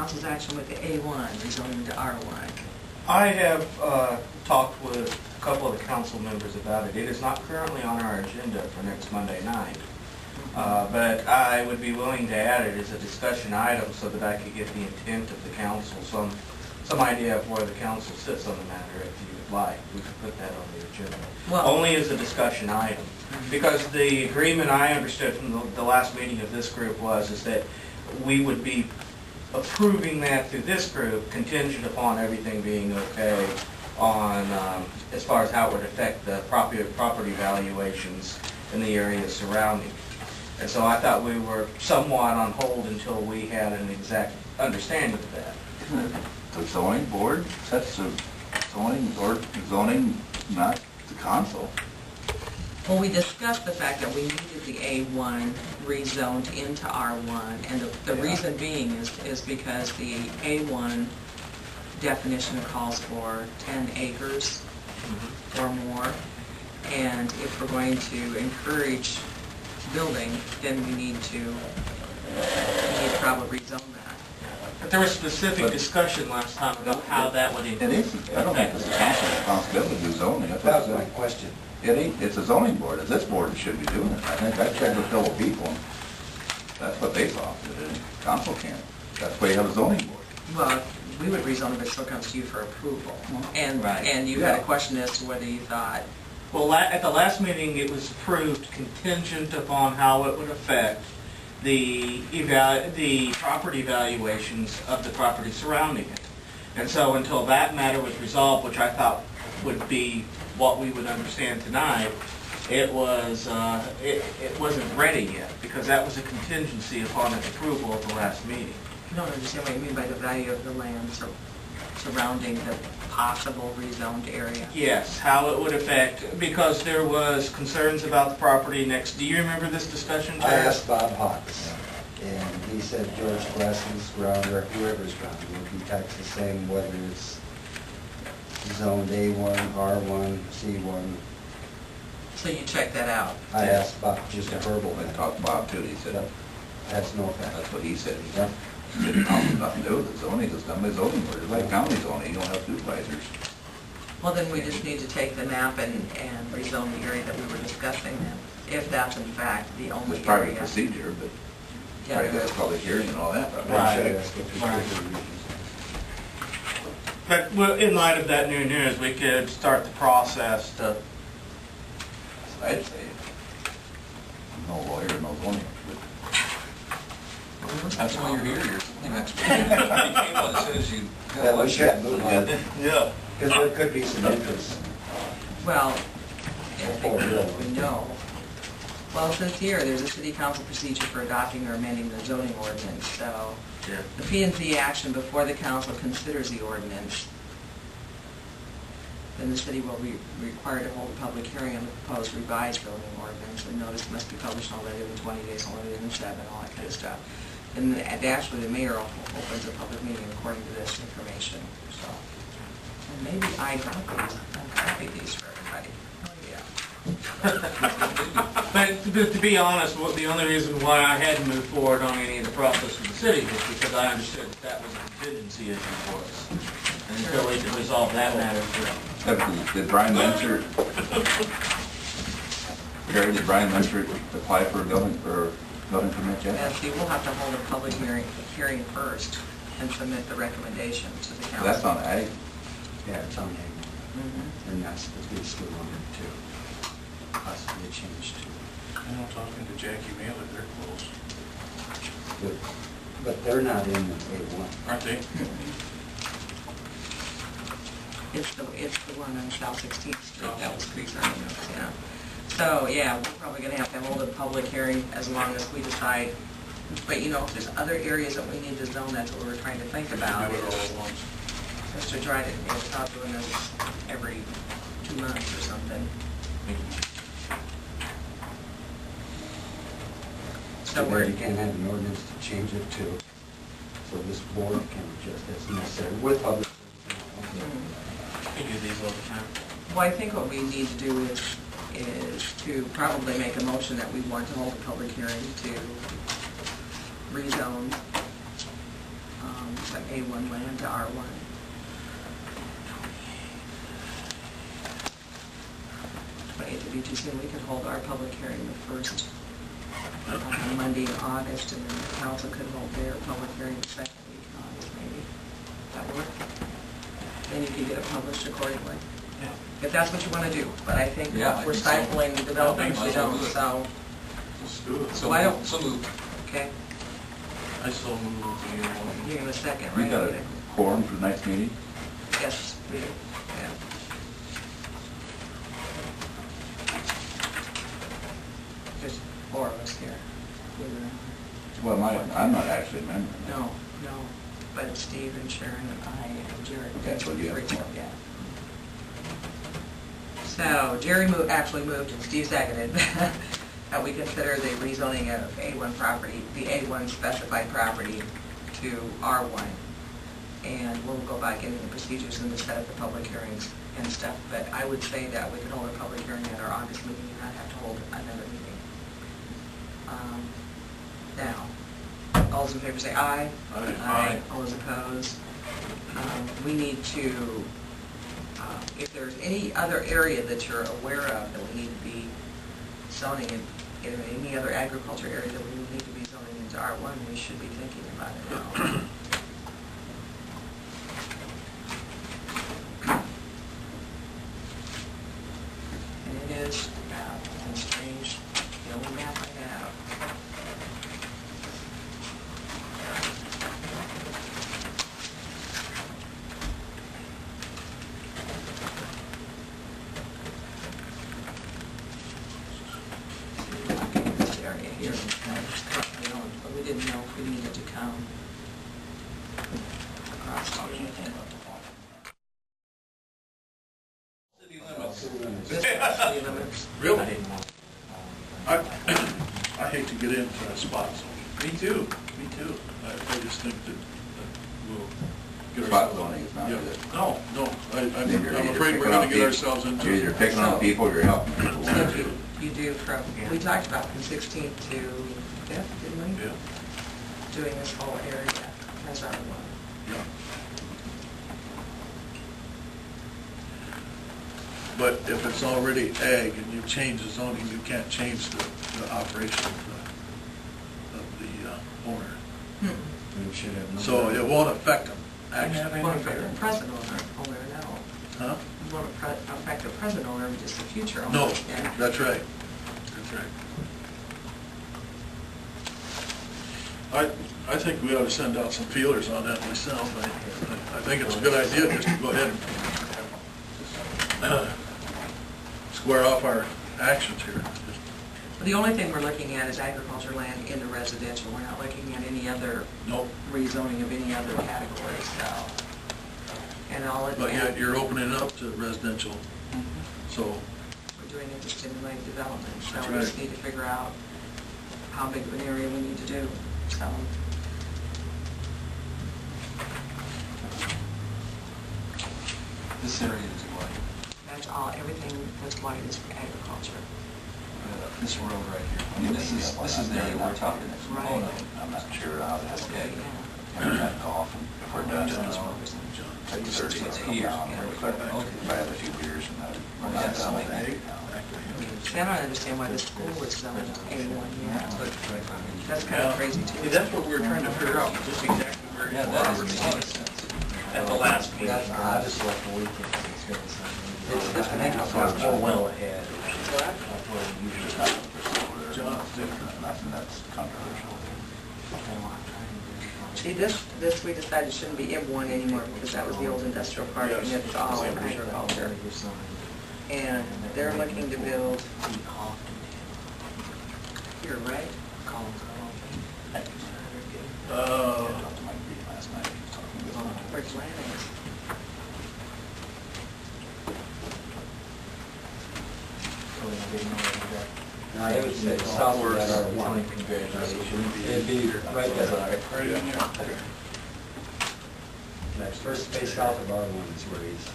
council's action with the A1 rezoning to R1? I have talked with a couple of the council members about it. It is not currently on our agenda for next Monday night. But I would be willing to add it as a discussion item so that I could get the intent of the council, some idea of where the council sits on the matter if you would like. We could put that on the agenda. Well, Only as a discussion item. Because the agreement I understood from the last meeting of this group is that we would be approving that through this group contingent upon everything being okay on as far as how it would affect the property valuations in the area surrounding. And so I thought we were somewhat on hold until we had an exact understanding of that. The zoning board sets the zoning, not the council. well, we discussed the fact that we needed the A1 rezoned into R1, and the reason being is because the A1 definition calls for 10 acres or more, and if we're going to encourage building, then we need to probably rezone that. But there was specific discussion last time about how that would It impact. isn't. I don't think it's the council's responsibility to do zoning. That's That what was it's my question. It ain't, it's a zoning board. It's this board that should be doing it. I think I checked with fellow people. That's what they thought. The council can't. That's why you have a zoning board. Well, we would rezone if it still comes to you for approval. And Right. and you had a question as to whether you thought, Well, at the last meeting, it was approved contingent upon how it would affect the property valuations of the property surrounding it. And so until that matter was resolved, which I thought would be what we would understand tonight, it wasn't ready yet, because that was a contingency upon its approval at the last meeting. I don't understand what you mean by the value of the land surrounding the possible rezoned area. Yes, how it would affect, because there was concerns about the property next. Do you remember this discussion, I Terry? asked Bob Hawks, and he said George Glasson's ground, or whoever's ground, would be taxed the same whether it's zoned A1, R1, C1. So you check that out. I asked Bob just a verbal, I talked to Bob too. He said, that's no effect. that's what he said. He Yeah. said, the council has nothing to do with it. Zoning is done by zoning board. It's like county zoning. You don't have supervisors. Well, then we just need to take the map and rezone the area that we were discussing then, if that's in fact the only It's part of the area. procedure, but Yeah. probably got a public hearing and all that. but- I should ask if there's Right. reasons. But well, in light of that new news, we could start the process to, I'd say, I'm no lawyer, no zoning expert. That's why you're here, you're something expert. You came on as soon as you. Yeah, we should move on, yeah. because there could be some interest. Well, we know. Well, since here, there's a city council procedure for adopting or amending the zoning ordinance, so Yeah. the P&Z action before the council considers the ordinance, then the city will be required to hold a public hearing on the proposed revised zoning ordinance, and notice must be published no later than 20 days, no later than 7, all that kind of stuff. And actually, the mayor opens a public meeting according to this information, so. And maybe I copy these for everybody. Oh, yeah. But to be honest, the only reason why I hadn't moved forward on any of the process with the city was because I understood that was a contingency issue for us. And until we could resolve that matter, Did Brian Menser, Gary, did Brian Menser apply for a building permit yet? And see, we'll have to hold a public hearing first and submit the recommendation to the council. That's on ag. Yeah, it's on him, Mhm. and that's still on him too. Possibly a change too. I know, talking to Jackie Mailer, they're close, But they're not in the A1. aren't they? It's the one on South 16th Street that was concerning us, yeah. So, yeah, we're probably gonna have to hold a public hearing as long as we decide. But, you know, if there's other areas that we need to zone, that's what we're trying to think about. Do it all at once. Is to try to, stop doing this every 2 months or something. So we're, You can't have an ordinance to change it to, so this board can adjust as necessary with public. Mm. we do these all the time. Well, I think what we need to do is to probably make a motion that we want to hold a public hearing to rezone A1 land to R1. To be too soon, we could hold our public hearing the first Monday in August, and then the council could hold their public hearing the second week in August, maybe. That work? Then you could get it published accordingly. If that's what you want to do, but I think Yeah, I we're think so. stifling development if we Might as well don't, do it. so, Let's do it. So Why don't- so moved. okay, I still move to the A1. you're in a second, We right? got a quorum for the next meeting? Yes, we do, yeah. There's four of us here. Well, I'm not actually a member. No, but it's Steve and Sharon and I and Jerry. That's what you have. Three, four, yeah. So Jerry actually moved and Steve seconded that we consider the rezoning of A1 property, the A1 specified property to R1. And we'll go back into the procedures and set up the public hearings and stuff. But I would say that we could hold a public hearing at our August meeting and not have to hold another meeting. Now, all those in favor say aye. Aye. All those opposed. We need to, if there's any other area that you're aware of that we need to be zoning in, any other agriculture area that we need to be zoning into R1, we should be thinking about it now. And it is a strange, the only map I have. This area here is currently owned, but we didn't know if we needed to come across the City limits. This is city limits. Really? I hate to get into that spot zone. Me too. I just think that we'll get Spot ourselves. zoning is not Yeah. good. No, I'm Then you're I'm either afraid we're picking on gonna get people- ourselves into. You're either picking on people or you're helping people. So you do from, we talked about from 16th to 5th, didn't we? Yeah, Doing this whole area as R1. yeah. But if it's already ag and you change the zoning, you can't change the operation of the owner. We should have. no- So it won't affect them, actually. It won't affect the present owner, no. Huh? It won't affect the present owner, just the future owner. No, Yeah. that's right. That's right. I think we ought to send out some feelers on that myself. I think it's a good idea just to go ahead and square off our actions here. The only thing we're looking at is agriculture land in the residential. We're not looking at any other Nope, rezoning of any other categories, so. And all it. but yet you're opening it up to residential, Mhm. so, We're doing it to stimulate development, so That's we just right. need to figure out how big of an area we need to do, so. This area is what? That's all, everything that's white is agriculture. This road right here. I mean, this is the area we're talking. Right. Oh, no. I'm not sure how that's Okay. Yeah. going to cut off and if we're done, John. take 30 It's minutes, come here. down, we'll cut back. Okay. If I have a few beers and that, we're Yeah, not done with something. that. See, I don't understand why the school was zoned A1 yet, but that's kind of crazy too. that's what we were trying to figure out, just exactly where. Yeah, that doesn't make any sense. At the last meeting. I just left the weekend. It's- I think it's well ahead. Just not John. nothing that's controversial. See, this we decided shouldn't be M1 anymore because that was the old industrial park and it's all agriculture. And they're looking to build here, right? Mike Reed last night, he was talking about it. Where's land is? No, it was southward of R1. It'd be right there. Next, first space south of R1 is where he's.